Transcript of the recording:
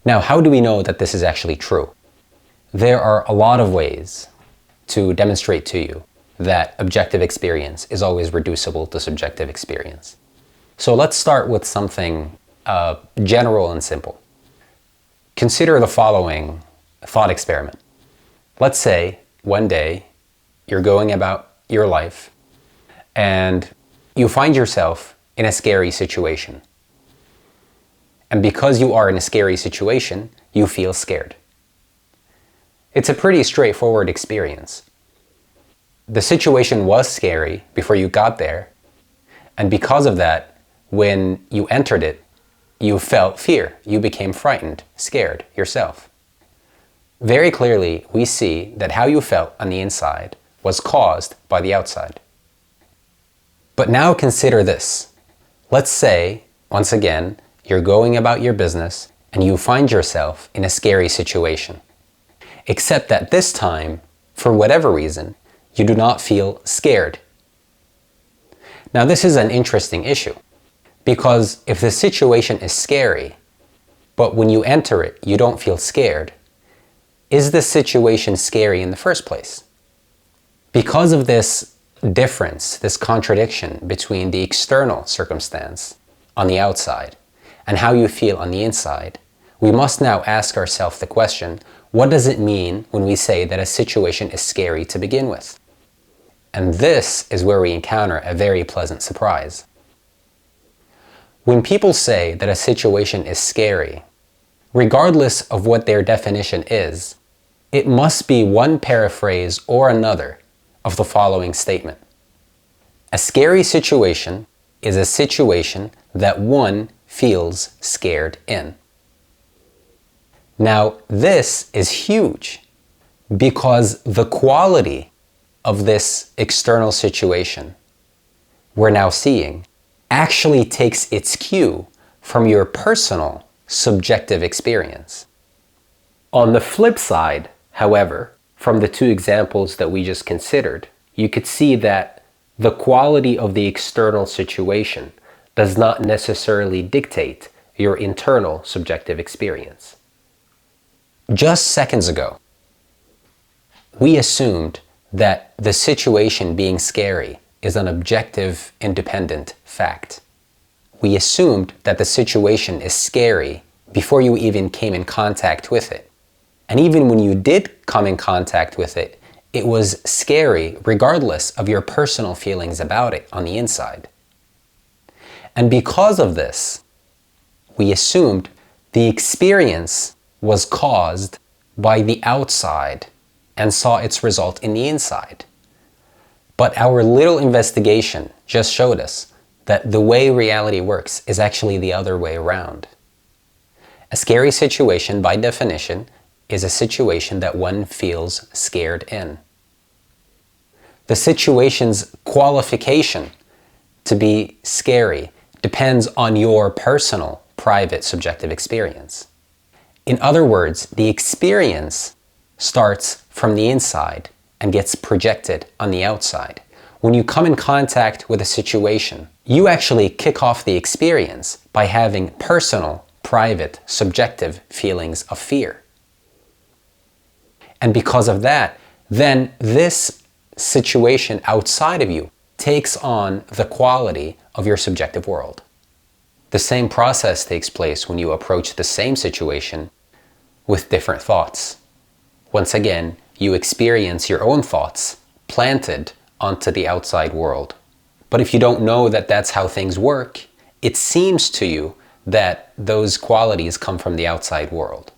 Now, how do we know that this is actually true? There are a lot of ways to demonstrate to you that objective experience is always reducible to subjective experience. So let's start with something general and simple. Consider the following thought experiment. Let's say one day you're going about your life and you find yourself in a scary situation. And because you are in a scary situation, you feel scared. It's a pretty straightforward experience. The situation was scary before you got there, and because of that, when you entered it, you felt fear. You became frightened, scared yourself. Very clearly, we see that how you felt on the inside was caused by the outside. But now consider this. Let's say, once again, you're going about your business and you find yourself in a scary situation. Except that this time, for whatever reason, you do not feel scared. Now this is an interesting issue, because if the situation is scary, but when you enter it, you don't feel scared, is the situation scary in the first place? Because of this difference, this contradiction between the external circumstance on the outside and how you feel on the inside, we must now ask ourselves the question, what does it mean when we say that a situation is scary to begin with? And this is where we encounter a very pleasant surprise. When people say that a situation is scary, regardless of what their definition is, it must be one paraphrase or another of the following statement. A scary situation is a situation that one feels scared in. Now, this is huge because the quality of this external situation we're now seeing actually takes its cue from your personal subjective experience. On the flip side, however, from the two examples that we just considered, you could see that the quality of the external situation does not necessarily dictate your internal subjective experience. Just seconds ago, we assumed that the situation being scary is an objective, independent fact. We assumed that the situation is scary before you even came in contact with it. And even when you did come in contact with it, it was scary regardless of your personal feelings about it on the inside. And because of this, we assumed the experience was caused by the outside and saw its result in the inside. But our little investigation just showed us that the way reality works is actually the other way around. A scary situation, by definition, is a situation that one feels scared in. The situation's qualification to be scary depends on your personal, private, subjective experience. In other words, the experience starts from the inside and gets projected on the outside. When you come in contact with a situation, you actually kick off the experience by having personal, private, subjective feelings of fear. And because of that, then this situation outside of you takes on the quality of your subjective world. The same process takes place when you approach the same situation with different thoughts. Once again, you experience your own thoughts planted onto the outside world. But if you don't know that that's how things work, it seems to you that those qualities come from the outside world.